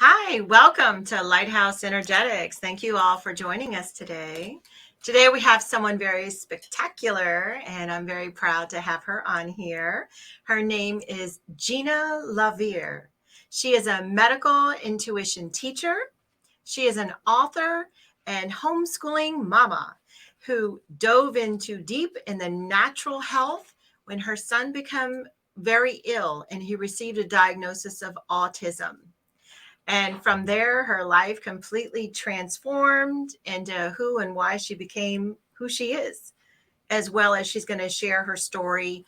Hi, welcome to Lighthouse Energetics. Thank you all for joining us today. Today we have someone very spectacular, and I'm very proud to have her on here. Her name is Gina LaVerde. She is a medical intuition teacher. She is an author and homeschooling mama who dove into deep in the natural health when her son became very ill and he received a diagnosis of autism. And from there, her life completely transformed into who and why she became who she is, as well as she's going to share her story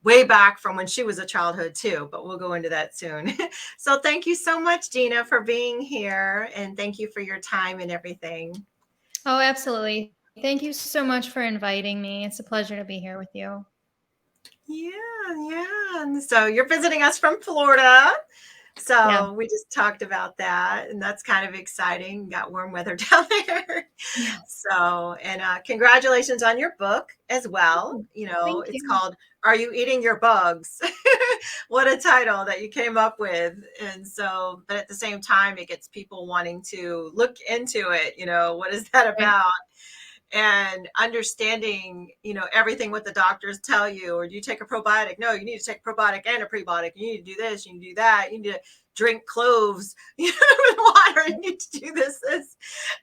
way back from when she was a childhood too, but we'll go into that soon. So thank you so much, Gina, for being here. And thank you for your time and everything. Oh, absolutely. Thank you so much for inviting me. It's a pleasure to be here with you. Yeah. And so you're visiting us from Florida. Yeah. So we just talked about that, and that's kind of exciting. Got warm weather down there. Yeah. So, and congratulations on your book as well. Thank It's you. called Are You Eating Your Bugs? What a title that you came up with. And so, but at the same time, it gets people wanting to look into it. What is that Right. about? And understanding, everything what the doctors tell you. Or do you take a probiotic? No, you need to take a probiotic and a prebiotic. You need to do this, you need to do that, you need to drink cloves with water, you need to do this.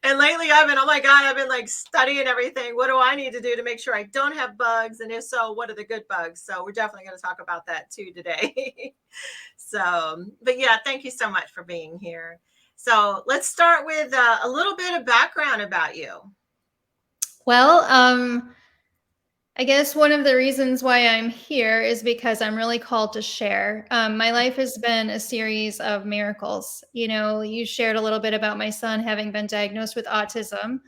And lately I've been, oh my God, I've been like studying everything. What do I need to do to make sure I don't have bugs? And if so, what are the good bugs? So we're definitely going to talk about that too today. So, but yeah, thank you so much for being here. So let's start with a little bit of background about you. Well, I guess one of the reasons why I'm here is because I'm really called to share. My life has been a series of miracles. You shared a little bit about my son having been diagnosed with autism.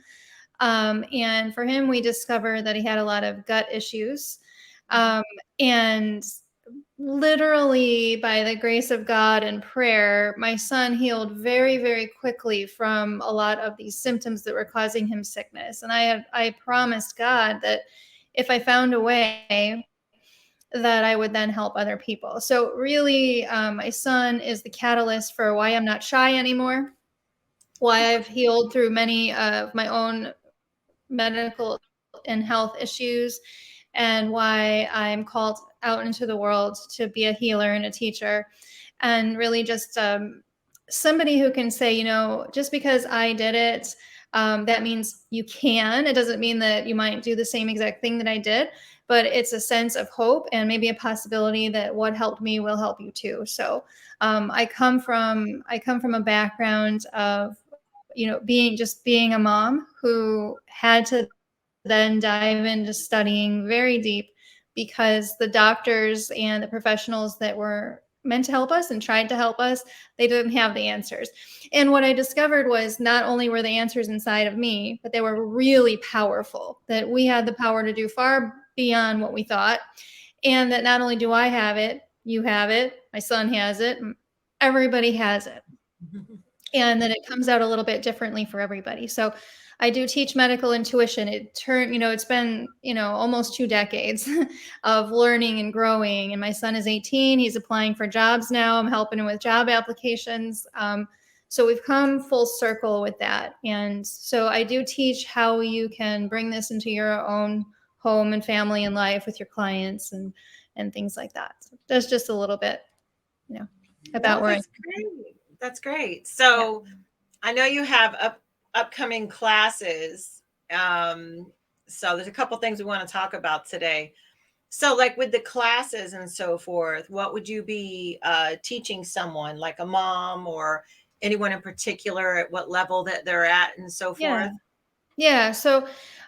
And for him, we discovered that he had a lot of gut issues. Um, and literally, by the grace of God and prayer, my son healed very, very quickly from a lot of these symptoms that were causing him sickness. And I promised God that if I found a way, that I would then help other people. So really, my son is the catalyst for why I'm not shy anymore, why I've healed through many of my own medical and health issues, and why I'm called out into the world to be a healer and a teacher, and really just somebody who can say, just because I did it, that means you can. It doesn't mean that you might do the same exact thing that I did, but it's a sense of hope and maybe a possibility that what helped me will help you too. So I come from a background of being a mom who had to then dive into studying very deep because the doctors and the professionals that were meant to help us and tried to help us, they didn't have the answers. And what I discovered was not only were the answers inside of me, but they were really powerful, that we had the power to do far beyond what we thought. And that not only do I have it, you have it, my son has it, everybody has it, and then it comes out a little bit differently for everybody. So I do teach medical intuition. It's been, almost 2 decades of learning and growing. And my son is 18. He's applying for jobs now. I'm helping him with job applications. So we've come full circle with that. And so I do teach how you can bring this into your own home and family and life with your clients and things like that. So that's just a little bit, about No, where I. that's great. That's great. Yeah. So I know you have upcoming classes. So there's a couple things we want to talk about today. So, like with the classes and so forth, what would you be teaching someone, like a mom or anyone in particular, at what level that they're at and so Yeah. forth? Yeah. So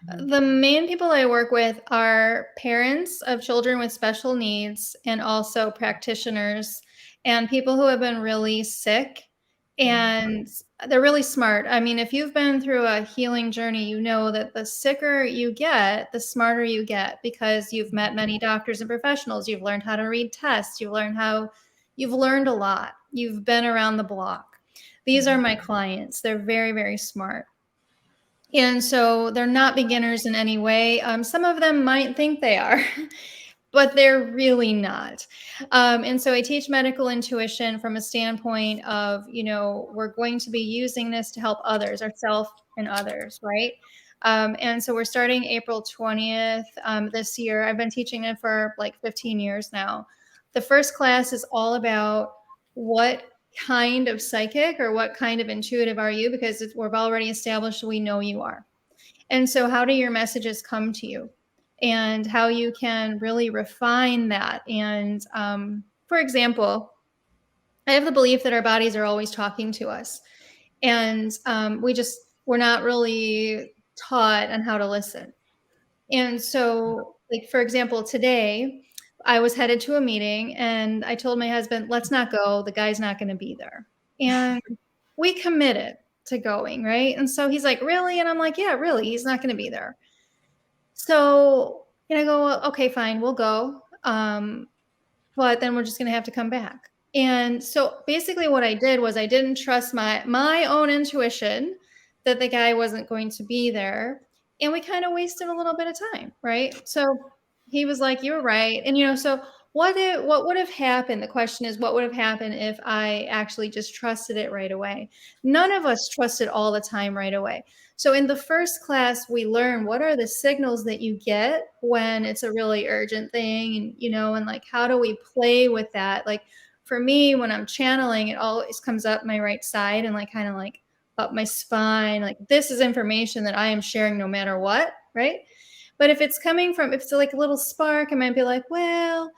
Mhm. the main people I work with are parents of children with special needs and also practitioners and people who have been really sick, and they're really smart. I mean, if you've been through a healing journey, you know that the sicker you get, the smarter you get because you've met many doctors and professionals. You've learned how to read tests. You've learned a lot. You've been around the block. These are my clients. They're very, very smart. And so they're not beginners in any way. Some of them might think they are. but they're really not. And so I teach medical intuition from a standpoint of, we're going to be using this to help others, ourselves and others, right? And so we're starting April 20th this year. I've been teaching it for like 15 years now. The first class is all about what kind of psychic or what kind of intuitive are you, because we've already established we know you are. And so, how do your messages come to you? And how you can really refine that. And for example, I have the belief that our bodies are always talking to us. And we're not really taught on how to listen. And so, like, for example, today I was headed to a meeting and I told my husband, let's not go. The guy's not going to be there. And we committed to going, right? And so he's like, really? And I'm like, yeah, really. He's not going to be there. So, I go, well, okay, fine, we'll go. But then we're just going to have to come back. And so basically what I did was I didn't trust my own intuition that the guy wasn't going to be there. And we kind of wasted a little bit of time, right? So he was like, "You were right." And so what would have happened? The question is, what would have happened if I actually just trusted it right away? None of us trusted all the time right away. So in the first class, we learn what are the signals that you get when it's a really urgent thing, and like, how do we play with that? Like, for me, when I'm channeling, it always comes up my right side and like kind of like up my spine. Like, this is information that I am sharing no matter what, right? But if it's like a little spark, I might be like, well,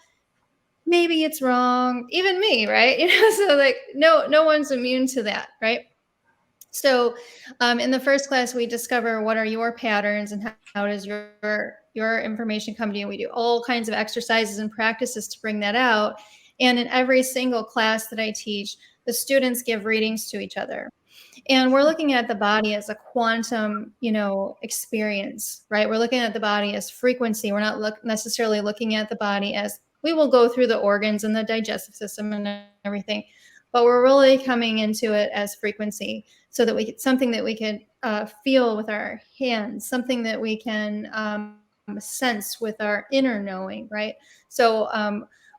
maybe it's wrong. Even me, right? So like no one's immune to that, right? So, in the first class, we discover what are your patterns and how does your information come to you. We do all kinds of exercises and practices to bring that out. And in every single class that I teach, the students give readings to each other. And we're looking at the body as a quantum, experience, right? We're looking at the body as frequency. We're not necessarily looking at the body as we will go through the organs and the digestive system and everything, but we're really coming into it as frequency, so that we get something that we can feel with our hands, something that we can sense with our inner knowing, right? So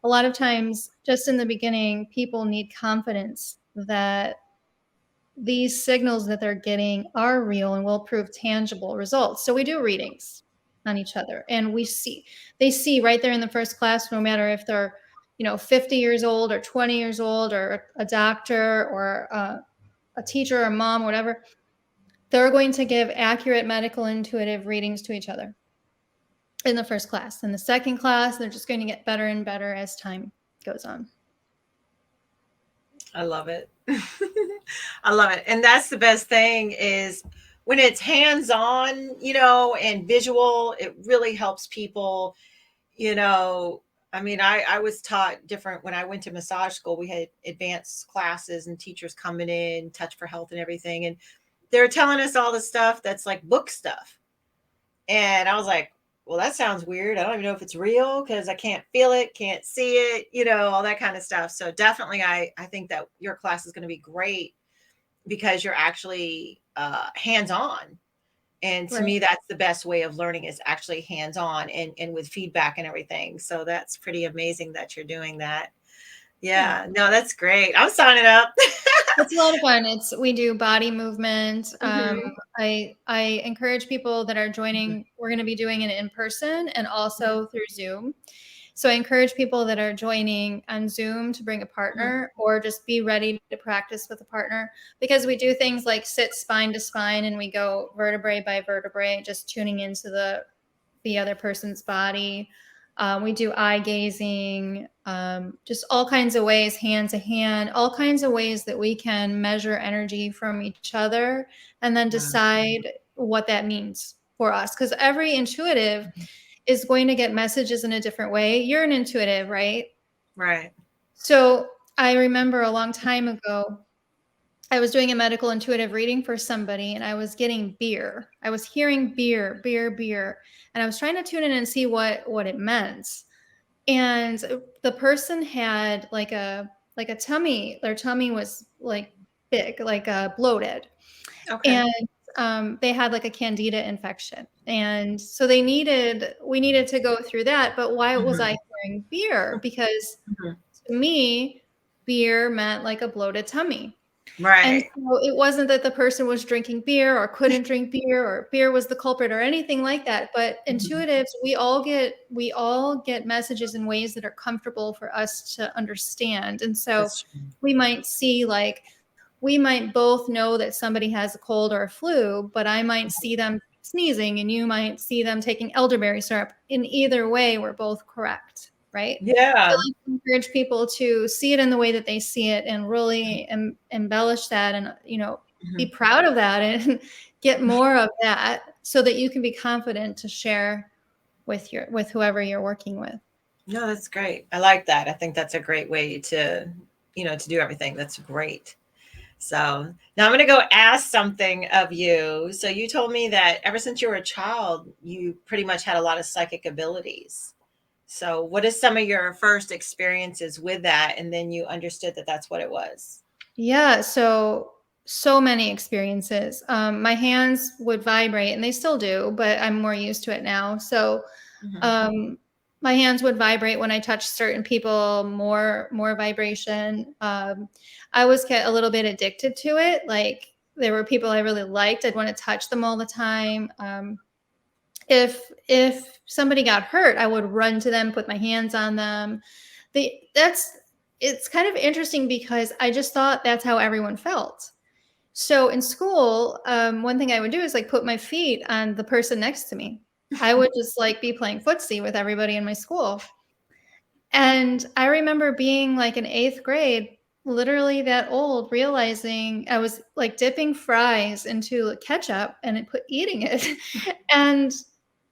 a lot of times, just in the beginning, people need confidence that these signals that they're getting are real and will prove tangible results. So we do readings on each other, and they see right there in the first class, no matter if they're 50 years old or 20 years old or a doctor or a teacher or mom, whatever, they're going to give accurate medical intuitive readings to each other in the first class. In the second class, they're just going to get better and better as time goes on. I love it. I love it. And that's the best thing is when it's hands-on, and visual, it really helps people, you know. I mean, I was taught different when I went to massage school. We had advanced classes and teachers coming in, touch for health and everything. And they're telling us all the stuff that's like book stuff. And I was like, well, that sounds weird. I don't even know if it's real because I can't feel it, can't see it, all that kind of stuff. So definitely, I think that your class is going to be great because you're actually hands on. And to Right. me, that's the best way of learning is actually hands on and with feedback and everything. So that's pretty amazing that you're doing that. Yeah. Yeah, no, that's great. I'm signing up. It's a lot of fun. We do body movement. Mhm, I encourage people that are mhm, joining. We're going to be doing it in person and mhm, also through Zoom. So I encourage people that are joining on Zoom to bring a mhm. partner or just be ready to practice with a partner, because we do things like sit spine to spine and we go vertebrae by vertebrae, just tuning into the other person's body. We do eye gazing, just all kinds of ways, hand to hand, all kinds of ways that we can measure energy from each other and then Wow. decide what that means for us. Because every intuitive is going to get messages in a different way. You're an intuitive, right? Right. So I remember a long time ago, I was doing a medical intuitive reading for somebody and I was getting beer. I was hearing beer, beer, beer. And I was trying to tune in and see what it meant. And the person had like a tummy, their tummy was like big, like bloated. Okay. And they had like a candida infection. And so we needed to go through that. But why was I hearing beer? Because Mhm. to me, beer meant like a bloated tummy. And Right. so it wasn't that the person was drinking beer or couldn't drink beer or beer was the culprit or anything like that. But Mhm. intuitives, we all get messages in ways that are comfortable for us to understand. And so That's true. we might see like we might both know that somebody has a cold or a flu, but I might see them sneezing and you might see them taking elderberry syrup. In either way, we're both correct, right? So Yeah. I like to encourage people to see it in the way that they see it and really embellish that and, be Mhm. proud of that and get more of that so that you can be confident to share with whoever you're working with. No, that's great. I like that. I think that's a great way to do everything. That's great. So now I'm going to go ask something of you. So you told me that ever since you were a child, you pretty much had a lot of psychic abilities. So what is some of your first experiences with that? And then you understood that that's what it was. Yeah, so many experiences. My hands would vibrate, and they still do, but I'm more used to it now. So, Hmm. um, my hands would vibrate when I touched certain people, more vibration. I was a little bit addicted to it. Like there were people I really liked, I'd want to touch them all the time. If somebody got hurt, I would run to them, put my hands on them. The that's It's kind of interesting because I just thought that's how everyone felt. So in school, one thing I would do is like put my feet on the person next to me. I would just like be playing footsie with everybody in my school. And I remember being like in eighth grade, literally that old, realizing I was like dipping fries into ketchup and eating it. And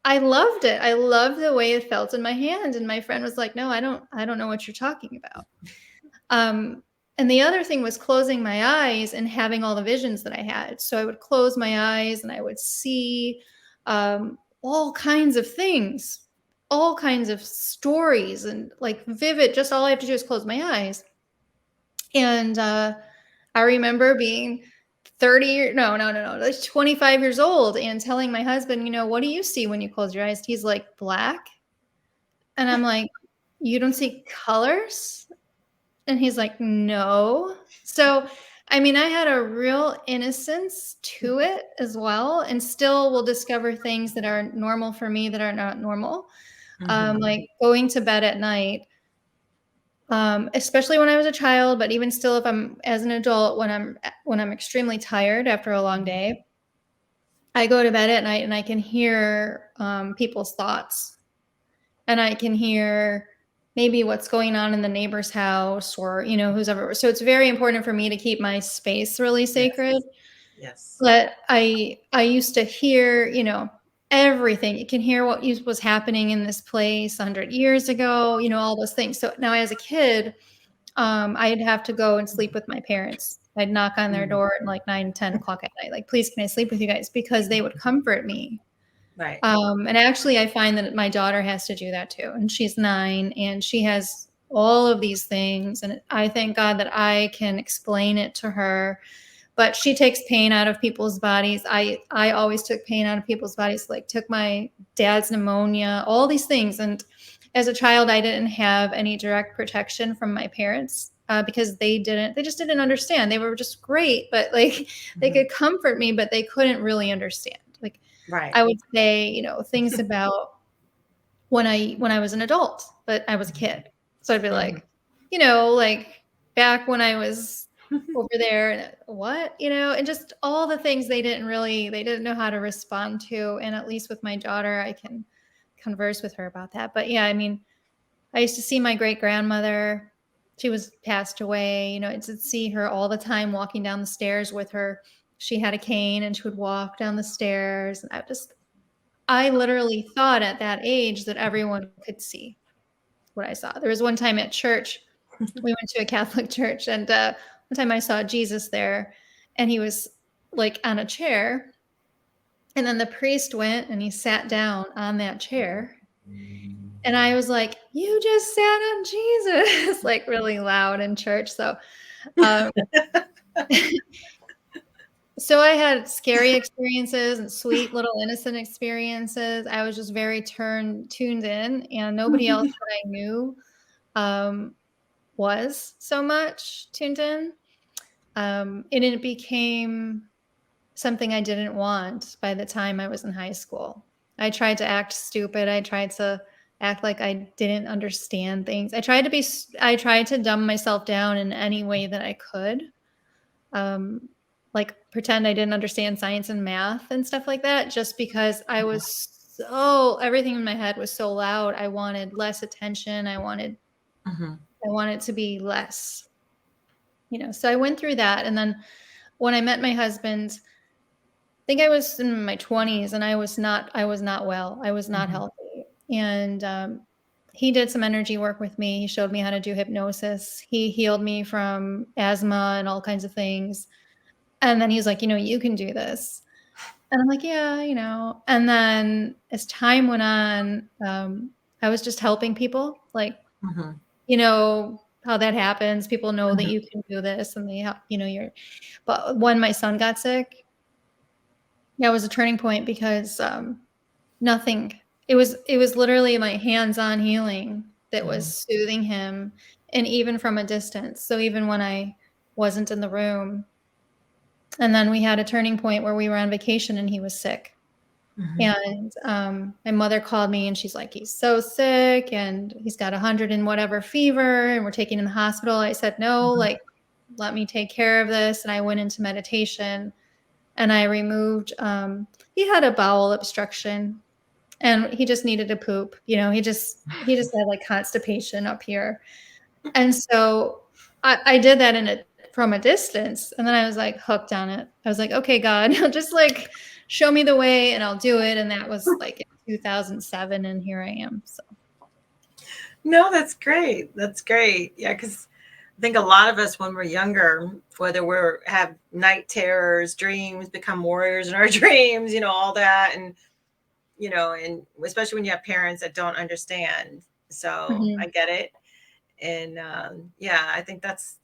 I loved it. I loved the way it felt in my hand. And my friend was like, "No, I don't know what you're talking about." Um, and the other thing was closing my eyes and having all the visions that I had. So I would close my eyes and I would see all kinds of things, all kinds of stories and like vivid. Just all I have to do is close my eyes. And I remember being 30, no, like 25 years old and telling my husband, what do you see when you close your eyes? He's like, black. And I'm like, you don't see colors? And he's like, no. So, I mean, I had a real innocence to it as well, and still will discover things that are normal for me that are not normal. Hmm. Like going to bed at night, especially when I was a child, but even still, if I'm as an adult, when I'm extremely tired after a long day, I go to bed at night and I can hear people's thoughts, and I can hear maybe what's going on in the neighbor's house or who's ever. So it's very important for me to keep my space really sacred. Yes. Yes. But I used to hear everything. You can hear what was happening in this place 100 years ago, all those things. So now as a kid, I'd have to go and sleep with my parents. I'd knock on their Mm. door at like 9, 10 o'clock at night, like, please, can I sleep with you guys? Because they would comfort me. Right. And actually, I find that my daughter has to do that too. And she's 9 and she has all of these things. And I thank God that I can explain it to her. But she takes pain out of people's bodies. I always took pain out of people's bodies, like took my dad's pneumonia, all these things. And as a child, I didn't have any direct protection from my parents because they just didn't understand. They were just great, but like they Hmm. could comfort me, but they couldn't really understand. Like Right. I would say, things about when I was an adult, but I was a kid. So I'd be Hmm. like, like back when I was over there, and what, and just all the things they didn't know how to respond to. And at least with my daughter, I can converse with her about that. But yeah, I mean, I used to see my great grandmother. She was passed away, I used to see her all the time walking down the stairs with her. She had a cane and she would walk down the stairs. And I literally thought at that age that everyone could see what I saw. There was one time at church, we went to a Catholic church, and one time I saw Jesus there, and he was like on a chair, and then the priest went and he sat down on that chair, and I was like, "You just sat on Jesus," like really loud in church. Um, So I had scary experiences and sweet little innocent experiences. I was just very tuned in, and nobody else that I knew um, was so much tuned in. And it became something I didn't want by the time I was in high school. I tried to act stupid. I tried to act like I didn't understand things. I tried to dumb myself down in any way that I could. Um, like pretend I didn't understand science and math and stuff like that, just because everything in my head was so loud. I wanted less attention. Mm-hmm. I wanted to be less, so I went through that. And then when I met my husband, I think I was in my 20s, and I was not well. I was not Mm-hmm. healthy. And he did some energy work with me. He showed me how to do hypnosis. He healed me from asthma and all kinds of things. And then he's like, you can do this. And I'm like, yeah, And then as time went on, I was just helping people. Like, Mm-hmm. how that happens. People know that you can do this, and they help, but when my son got sick, that was a turning point, because nothing, it was literally my hands-on healing that was Mm-hmm. soothing him, and even from a distance. So even when I wasn't in the room. And then we had a turning point where we were on vacation and he was sick. Mm-hmm. And my mother called me and she's like, he's so sick and he's got 100 and whatever fever and we're taking him to the hospital. I said, no, Mm-hmm. like, let me take care of this. And I went into meditation and I removed, he had a bowel obstruction and he just needed to poop. He just had like constipation up here. And so I did that from a distance, and then I was like hooked on it. I was like, okay, God, just like show me the way and I'll do it. And that was like in 2007, and here I am. So No, that's great. That's great. Yeah, because I think a lot of us, when we're younger, whether we're have night terrors, dreams, become warriors in our dreams, all that, and especially when you have parents that don't understand. So I mhm. get it. And yeah, I think that's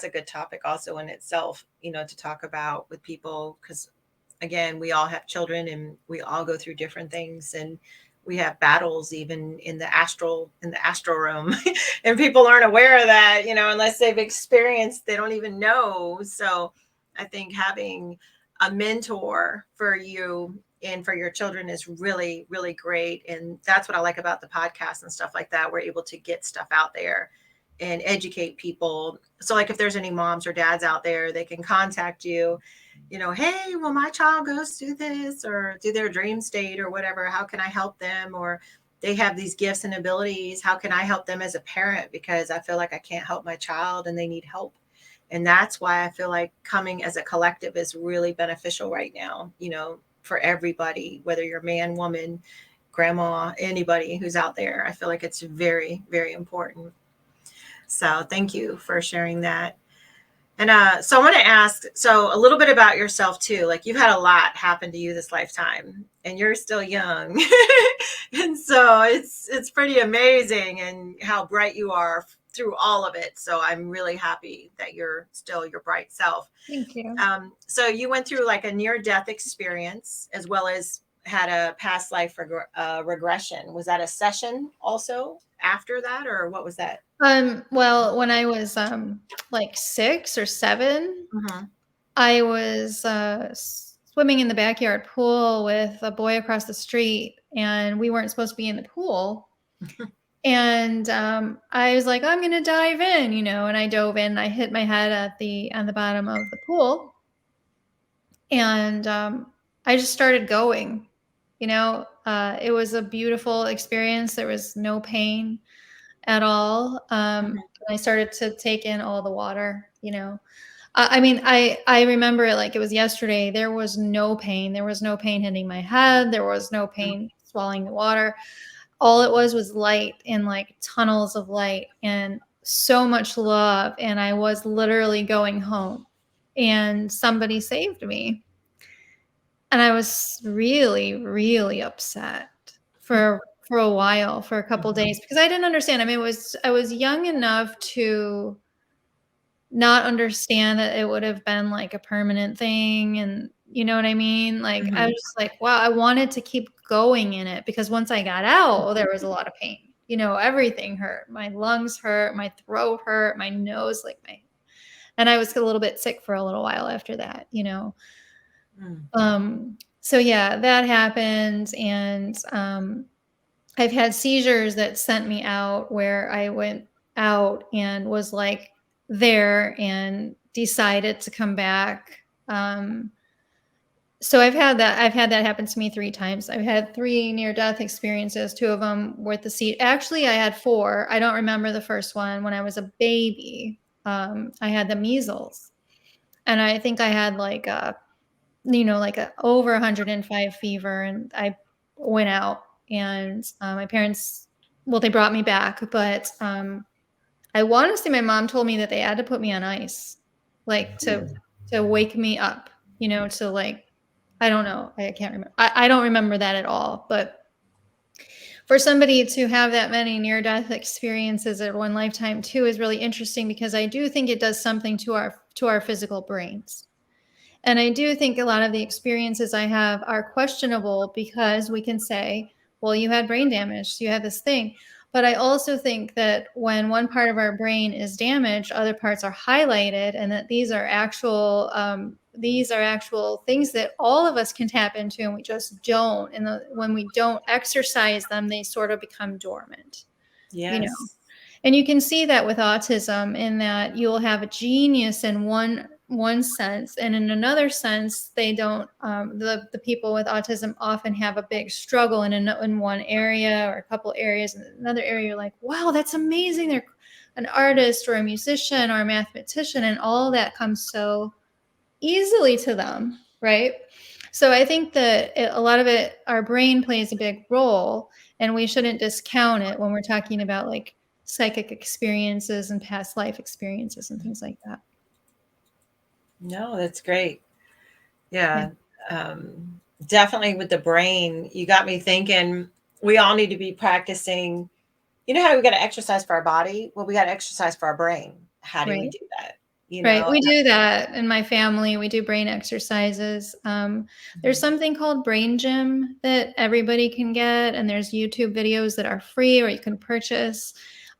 a good topic also in itself, to talk about with people, because again, we all have children and we all go through different things, and we have battles even in the astral realm, and people aren't aware of that, unless they've experienced, they don't even know. So I think having a mentor for you and for your children is really, really great. And that's what I like about the podcast and stuff like that. We're able to get stuff out there and educate people. So like if there's any moms or dads out there, they can contact you, hey, well, my child goes through this or through their dream state or whatever. How can I help them? Or they have these gifts and abilities. How can I help them as a parent? Because I feel like I can't help my child and they need help. And that's why I feel like coming as a collective is really beneficial right now, for everybody, whether you're man, woman, grandma, anybody who's out there. I feel like it's very, very important. So thank you for sharing that. And so I want to ask, so a little bit about yourself too. Like you've had a lot happen to you this lifetime, and you're still young, and so it's pretty amazing, and how bright you are through all of it. So I'm really happy that you're still your bright self. Thank you. So you went through like a near death experience, as well as had a past life regression. Was that a session also after that, or what was that? Well, when I was like 6 or 7, Mm-hmm. I was swimming in the backyard pool with a boy across the street, and we weren't supposed to be in the pool. And I was like, I'm gonna dive in, and I dove in. I hit my head on the bottom of the pool, and I just started going. It was a beautiful experience. There was no pain at all. I started to take in all the water. I mean, I remember it like it was yesterday. There was no pain. There was no pain hitting my head. There was no pain swallowing the water. All it was light, and like tunnels of light, and so much love. And I was literally going home, and somebody saved me. And I was really, really upset for a while, for a couple Mm-hmm. days, because I didn't understand. I mean, I was young enough to not understand that it would have been like a permanent thing. And you know what I mean? Like, I was just like, wow, I wanted to keep going in it, because once I got out, there was a lot of pain. Everything hurt. My lungs hurt, my throat hurt, my nose, and I was a little bit sick for a little while after that. So yeah, that happened. And I've had seizures that sent me out, where I went out and was like there and decided to come back. So I've had that happen to me 3 times. I've had 3 near-death experiences, 2 of them with the seizure. Actually, I had 4. I don't remember the first one. When I was a baby, I had the measles, and I think I had like a over 105 fever, and I went out, and my parents, well, they brought me back, but I want to say my mom told me that they had to put me on ice, like to wake me up, to like, I don't know. I can't remember. I don't remember that at all. But for somebody to have that many near-death experiences at one lifetime too is really interesting, because I do think it does something to our physical brains. And I do think a lot of the experiences I have are questionable, because we can say, well, you had brain damage, so you had this thing. But I also think that when one part of our brain is damaged, other parts are highlighted, and that these are actual things that all of us can tap into, and we just don't. And when we don't exercise them, they sort of become dormant. Yes. And you can see that with autism, in that you'll have a genius in one sense, and in another sense, they don't. The people with autism often have a big struggle in one area or a couple areas, and another area you're like, wow, that's amazing. They're an artist or a musician or a mathematician, and all that comes so easily to them, right? So I think that a lot of it, our brain plays a big role, and we shouldn't discount it when we're talking about like psychic experiences and past life experiences and things like that. No, that's great. Yeah. Yeah. Definitely with the brain, you got me thinking we all need to be practicing. You know how we got to exercise for our body? Well, we got to exercise for our brain. How do we Right. do that? Right. We do that in my family. We do brain exercises. There's something called Brain Gym that everybody can get, and there's YouTube videos that are free or you can purchase.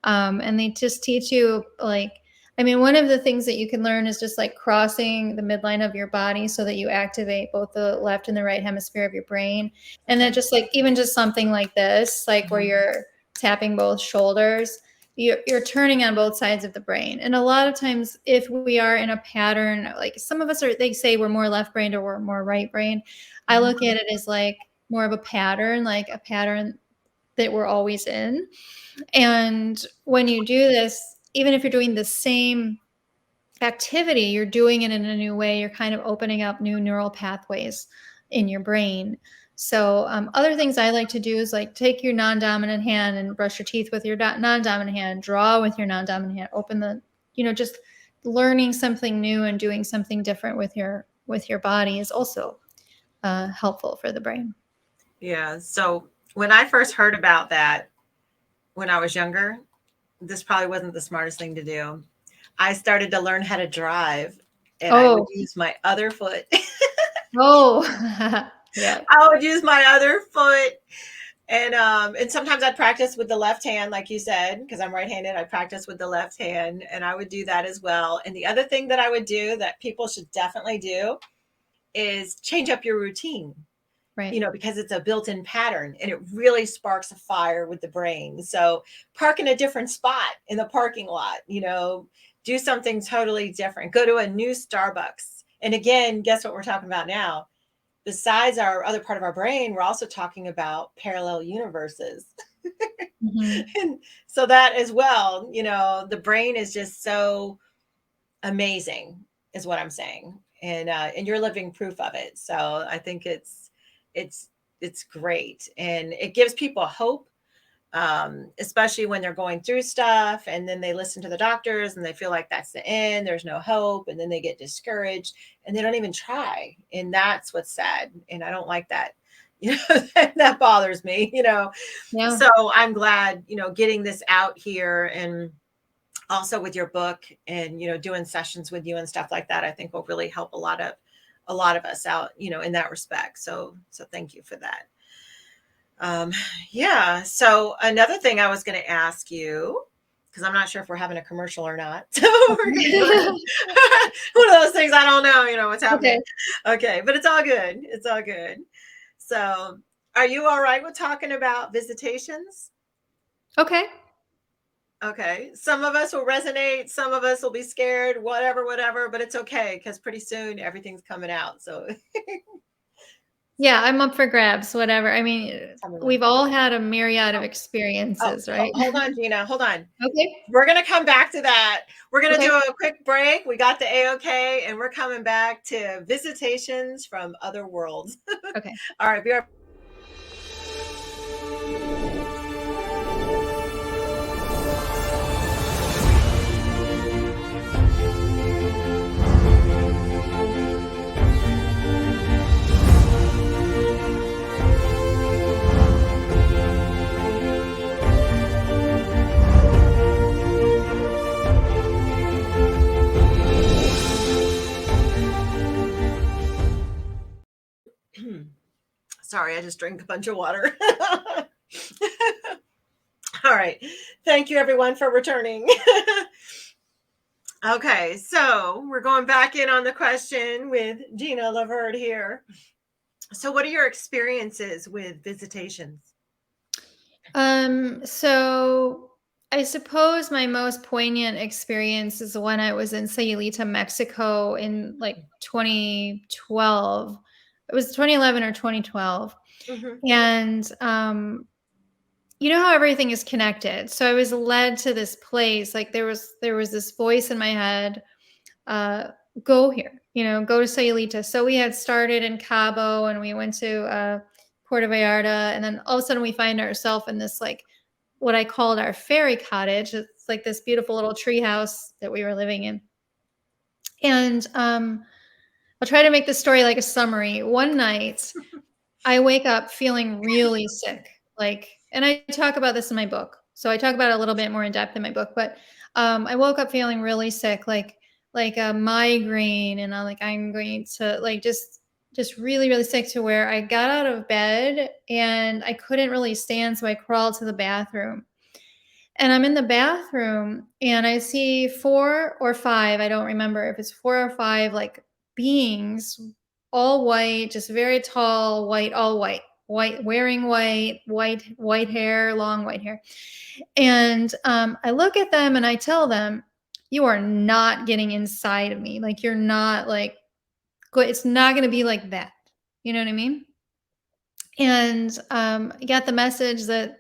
And they just teach you, like, I mean, one of the things that you can learn is just like crossing the midline of your body so that you activate both the left and the right hemisphere of your brain. And then just like, even just something like this, like where you're tapping both shoulders, you're turning on both sides of the brain. And a lot of times, if we are in a pattern, like some of us they say we're more left brained or we're more right brained. I look at it as like more of a pattern, like a pattern that we're always in. And when you do this, even if you're doing the same activity, you're doing it in a new way. You're kind of opening up new neural pathways in your brain. So other things I like to do is like take your non-dominant hand and brush your teeth with your non-dominant hand, draw with your non-dominant hand, open the, just learning something new and doing something different with your body is also helpful for the brain. Yeah. So when I first heard about that when I was younger, this probably wasn't the smartest thing to do. I started to learn how to drive, and I would Oh, use my other foot. oh, yeah, I would use my other foot. And sometimes I'd practice with the left hand, like you said, because I'm right-handed. I practice with the left hand, and I would do that as well. And the other thing that I would do that people should definitely do is change up your routine, right. because it's a built-in pattern and it really sparks a fire with the brain. So park in a different spot in the parking lot, do something totally different. Go to a new Starbucks. And again, guess what we're talking about now? Besides our other part of our brain, we're also talking about parallel universes. Mm-hmm. And so that as well, the brain is just so amazing, is what I'm saying. And you're living proof of it. So I think it's it's great, and it gives people hope, especially when they're going through stuff and then they listen to the doctors and they feel like that's the end, there's no hope, and then they get discouraged and they don't even try. And that's what's sad. And I don't like that. That bothers me. Yeah. So I'm glad, getting this out here. And also with your book and, doing sessions with you and stuff like that, I think will really help a lot of us out, in that respect. So thank you for that. Um, yeah. So another thing I was going to ask you, because I'm not sure if we're having a commercial or not. So we're gonna go ahead. One of those things I don't know, what's Okay. happening. Okay, but it's all good. It's all good. So, are you all right with talking about visitations? Okay. Okay. Some of us will resonate, some of us will be scared, whatever, whatever, but it's okay because pretty soon everything's coming out. So, Yeah, I'm up for grabs, whatever. I mean, tell me when. we've all had a myriad of Oh, experiences, right? hold on, Gina. Hold on. Okay. We're going to come back to that. We're going to do Okay. a quick break. We got the A-OK, and we're coming back to visitations from other worlds. Okay. All right. Be right. Sorry, I just drank a bunch of water. All right. Thank you, everyone, for returning. Okay, so we're going back in on the question with Gina LaVerde here. So, what are your experiences with visitations? So I suppose my most poignant experience is when I was in Sayulita, Mexico in like 2012. It was 2011 or 2012. Mm-hmm. And you know how everything is connected. So I was led to this place. Like there was this voice in my head, uh, go here, go to Sayulita. So we had started in Cabo and we went to Puerto Vallarta, and then all of a sudden we find ourselves in this like what I called our fairy cottage. It's like this beautiful little tree house that we were living in. And I'll try to make the story like a summary. One night, I wake up feeling really sick. And I talk about this in my book. So I talk about it a little bit more in depth in my book. But I woke up feeling really sick, like a migraine, and I'm going to just really really sick to where I got out of bed and I couldn't really stand, so I crawled to the bathroom. And I'm in the bathroom and I see 4 or 5, I don't remember if it's 4 or 5, like beings, all white, just very tall, white, all white, wearing white hair, long white hair. And I look at them and I tell them, you are not getting inside of me. Like, you're not like, it's not going to be like that. You know what I mean? And I got the message that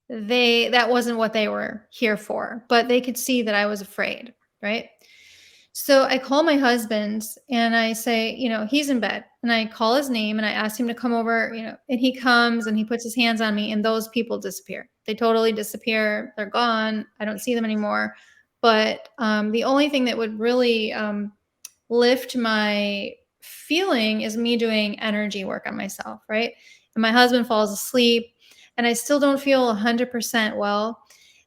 that wasn't what they were here for, but they could see that I was afraid, right? So I call my husband and I say, he's in bed, and I call his name and I ask him to come over, and he comes and he puts his hands on me, and those people disappear. They totally disappear. They're gone. I don't see them anymore. But the only thing that would really lift my feeling is me doing energy work on myself, right? And my husband falls asleep and I still don't feel 100% well.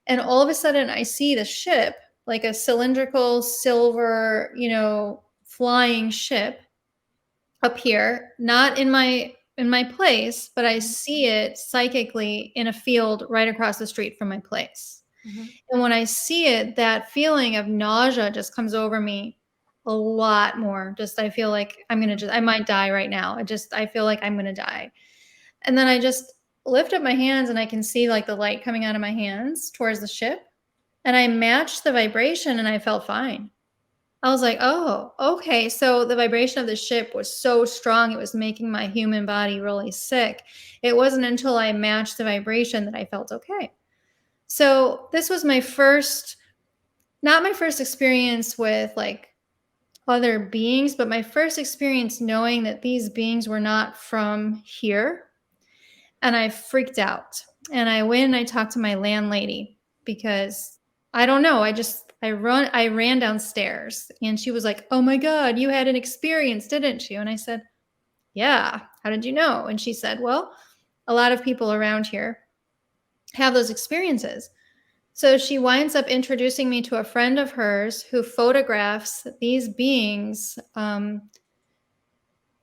And all of a sudden I see the ship, like a cylindrical silver, flying ship appear, not in my place, but I see it psychically in a field right across the street from my place. Mm-hmm. And when I see it, that feeling of nausea just comes over me a lot more. Just, I feel like I might die right now. I feel like I'm going to die. And then I just lift up my hands and I can see like the light coming out of my hands towards the ship. And I matched the vibration and I felt fine. I was like, oh, okay. So the vibration of the ship was so strong, it was making my human body really sick. It wasn't until I matched the vibration that I felt okay. So this was not my first experience with like other beings, but my first experience knowing that these beings were not from here. And I freaked out. And I went and I talked to my landlady because I don't know. I ran downstairs and she was like, "Oh my God, you had an experience, didn't you?" And I said, "Yeah. How did you know?" And she said, "Well, a lot of people around here have those experiences." So she winds up introducing me to a friend of hers who photographs these beings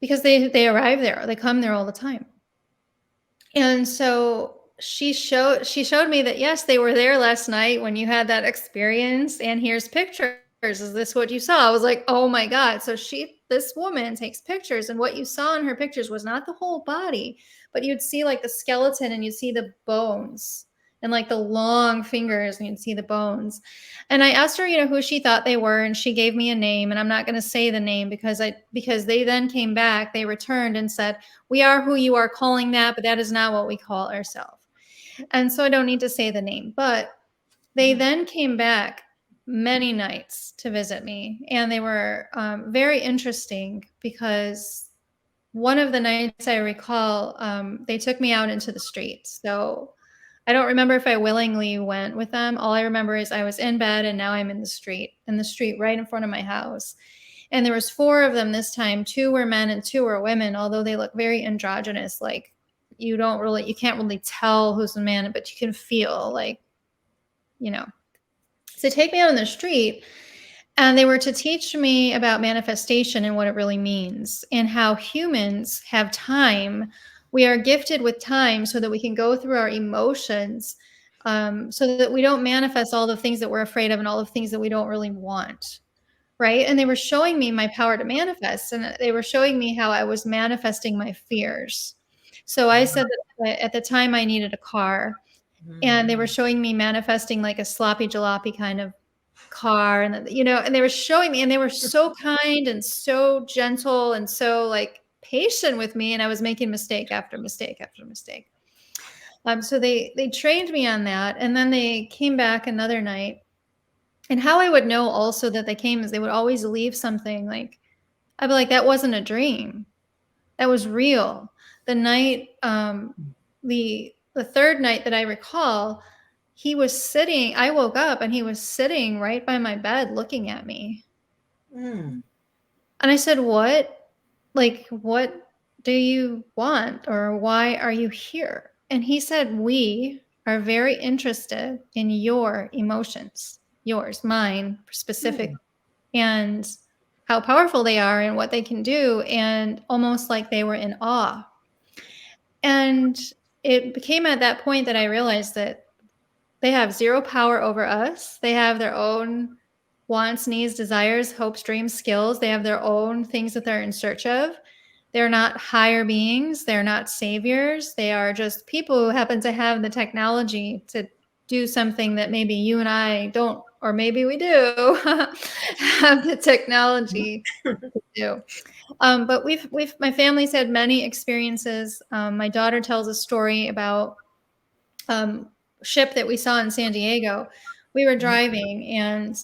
because they arrive there, they come there all the time. And so she showed me that yes, they were there last night when you had that experience, and here's pictures. Is this what you saw? I was like, oh my God. So this woman takes pictures, and what you saw in her pictures was not the whole body, but you'd see like the skeleton and you'd see the bones and like the long fingers and you'd see the bones. And I asked her, who she thought they were, and she gave me a name, and I'm not going to say the name because they then came back, they returned and said, we are who you are calling that, but that is not what we call ourselves. And so I don't need to say the name, but they then came back many nights to visit me. And they were very interesting because one of the nights I recall, they took me out into the street. So I don't remember if I willingly went with them. All I remember is I was in bed and now I'm in the street right in front of my house. And there was 4 of them this time. 2 were men and 2 were women, although they look very androgynous. Like you can't really tell who's a man, but you can feel like, So they take me out on the street, and they were to teach me about manifestation and what it really means and how humans have time. We are gifted with time so that we can go through our emotions, so that we don't manifest all the things that we're afraid of and all the things that we don't really want. Right. And they were showing me my power to manifest, and they were showing me how I was manifesting my fears. So I said that at the time I needed a car, and they were showing me manifesting like a sloppy jalopy kind of car. And, and they were showing me, and they were so kind and so gentle and so like patient with me. And I was making mistake after mistake after mistake. So they trained me on that. And then they came back another night. And how I would know also that they came is they would always leave something like, I'd be like, that wasn't a dream. That was real. The night, the third night that I recall, I woke up and he was sitting right by my bed looking at me. And I said, what? Like, what do you want? Or why are you here? And he said, we are very interested in your emotions, yours, mine, specific, and how powerful they are and what they can do. And almost like they were in awe. And it became at that point that I realized that they have 0 power over us. They have their own wants, needs, desires, hopes, dreams, skills. They have their own things that they're in search of. They're not higher beings. They're not saviors. They are just people who happen to have the technology to do something that maybe you and I don't, or maybe we do have the technology to do. But my family's had many experiences. My daughter tells a story about ship that we saw in San Diego. We were driving, and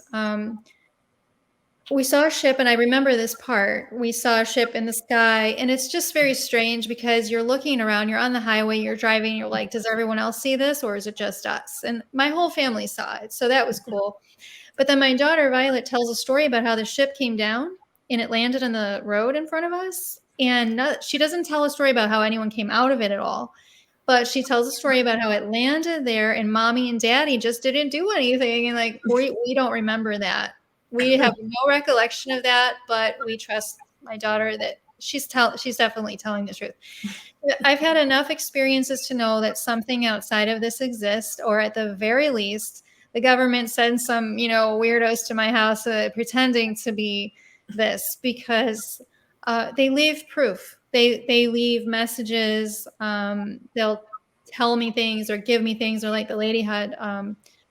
we saw a ship, and I remember this part. We saw a ship in the sky, and it's just very strange because you're looking around, you're on the highway, you're driving, you're like, does everyone else see this, or is it just us? And my whole family saw it, so that was cool. But then my daughter Violet tells a story about how the ship came down and it landed on the road in front of us. And she doesn't tell a story about how anyone came out of it at all. But she tells a story about how it landed there and mommy and daddy just didn't do anything. And like, we don't remember that. We have no recollection of that, but we trust my daughter that she's definitely telling the truth. I've had enough experiences to know that something outside of this exists, or at the very least, the government sends some, weirdos to my house pretending to be this, because they leave proof. They leave messages. They'll tell me things or give me things, or like the lady had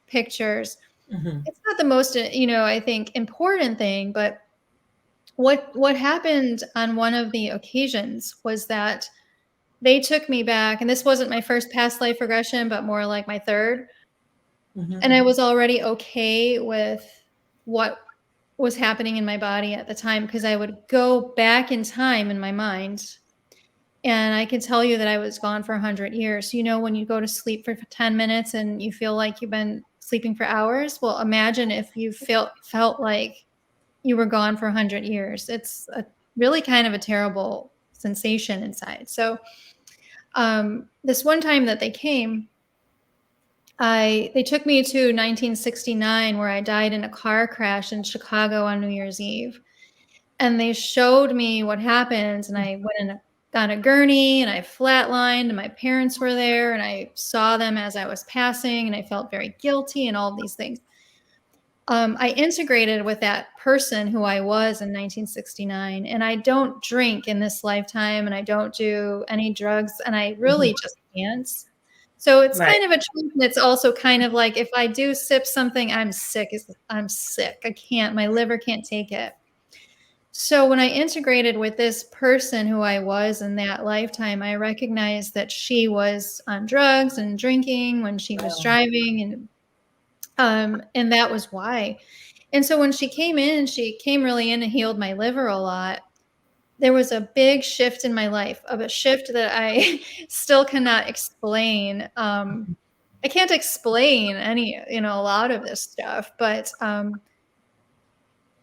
pictures. It's not the most, I think important thing, but what happened on one of the occasions was that they took me back, and this wasn't my first past life regression, but more like my third. And I was already okay with what was happening in my body at the time, because I would go back in time in my mind, and I can tell you that I was gone for 100 years. When you go to sleep for 10 minutes and you feel like you've been sleeping for hours, well, imagine if you felt like you were gone for 100 years. It's a really kind of a terrible sensation inside. So this one time that they came, They took me to 1969, where I died in a car crash in Chicago on New Year's Eve. And they showed me what happened, and I went on a gurney, and I flatlined, and my parents were there, and I saw them as I was passing, and I felt very guilty and all of these things. I integrated with that person who I was in 1969, and I don't drink in this lifetime, and I don't do any drugs, and I really just can't. So it's Right. kind of a truth, and it's also kind of like if I do sip something, I'm sick. I'm sick. I can't. My liver can't take it. So when I integrated with this person who I was in that lifetime, I recognized that she was on drugs and drinking when she was driving, and that was why. And so when she came really in and healed my liver a lot. There was a big shift in my life, of a shift that I still cannot explain. I can't explain a lot of this stuff, but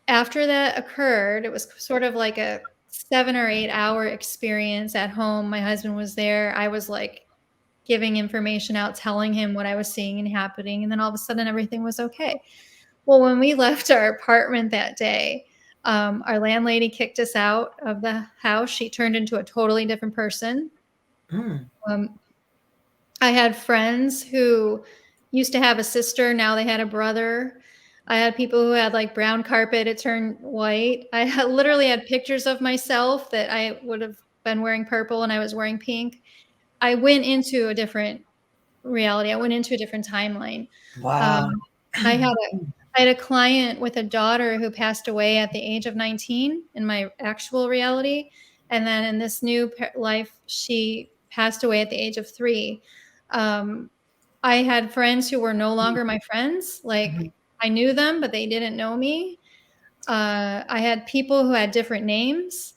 after that occurred, it was sort of like a 7 or 8 hour experience at home. My husband was there. I was like giving information out, telling him what I was seeing and happening. And then all of a sudden everything was okay. Well, when we left our apartment that day, our landlady kicked us out of the house. She turned into a totally different person. Um, I had friends who used to have a sister. Now they had a brother. I had people who had like brown carpet. It turned white. Literally had pictures of myself that I would have been wearing purple and I was wearing pink. I went into a different reality. I went into a different timeline. Wow. I had a client with a daughter who passed away at the age of 19 in my actual reality. And then in this new life, she passed away at the age of 3. I had friends who were no longer my friends. Like I knew them, but they didn't know me. I had people who had different names.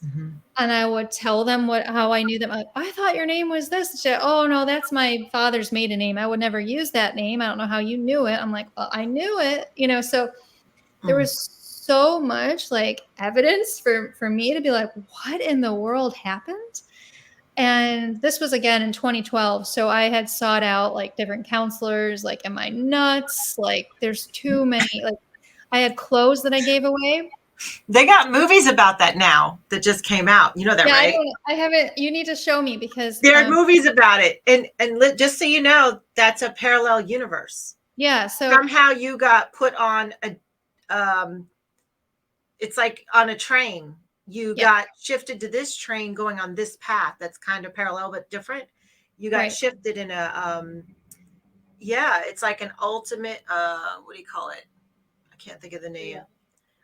And I would tell them how I knew them. I thought your name was this. She said, oh no, that's my father's maiden name. I would never use that name. I don't know how you knew it. I'm like, well, I knew it. So there was so much like evidence for me to be like, what in the world happened? And this was again in 2012. So I had sought out like different counselors. Like, am I nuts? Like, there's too many. Like, I had clothes that I gave away. They got movies about that now that just came out. You know that, Yeah, right? I haven't. You need to show me because there are movies about it, and just so you know, that's a parallel universe. Yeah, so somehow you got put on a, it's like on a train. You got shifted to this train going on this path that's kind of parallel but different. You got shifted in a, yeah, it's like an ultimate, what do you call it? I can't think of the name,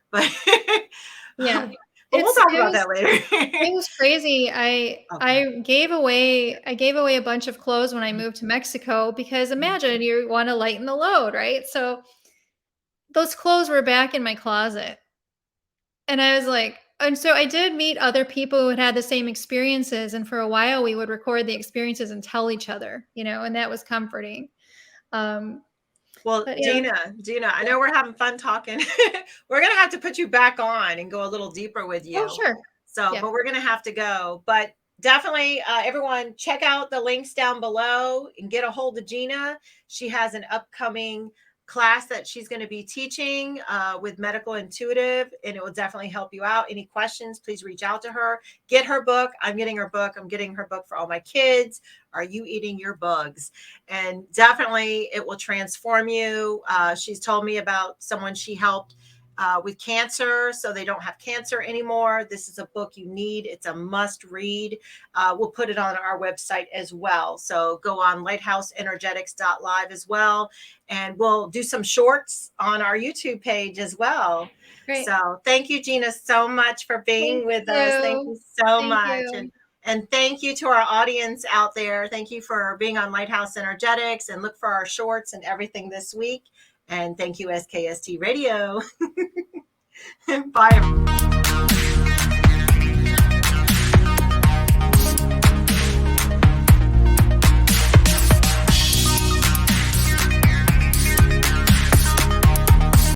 but yeah. But we'll talk about that later. It was crazy. I gave away a bunch of clothes when I moved to Mexico because imagine you want to lighten the load, right? So those clothes were back in my closet. And I was like, and so I did meet other people who had the same experiences. And for a while we would record the experiences and tell each other, and that was comforting. Well, Gina, I know we're having fun talking. We're going to have to put you back on and go a little deeper with you. Oh, sure. So, but we're going to have to go. But definitely, everyone, check out the links down below and get a hold of Gina. She has an upcoming class that she's going to be teaching with Medical Intuitive, and it will definitely help you out. Any questions, please reach out to her. Get her book. I'm getting her book. I'm getting her book for all my kids. Are You Eating Your Bugs? And definitely it will transform you. She's told me about someone she helped with cancer, so they don't have cancer anymore. This is a book you need. It's a must read. We'll put it on our website as well. So go on lighthouseenergetics.live as well. And we'll do some shorts on our YouTube page as well. Great. So thank you, Gina, so much for being with us. Thank you so much. And thank you to our audience out there. Thank you for being on Lighthouse Energetics, and look for our shorts and everything this week. And thank you, SKST Radio. Bye.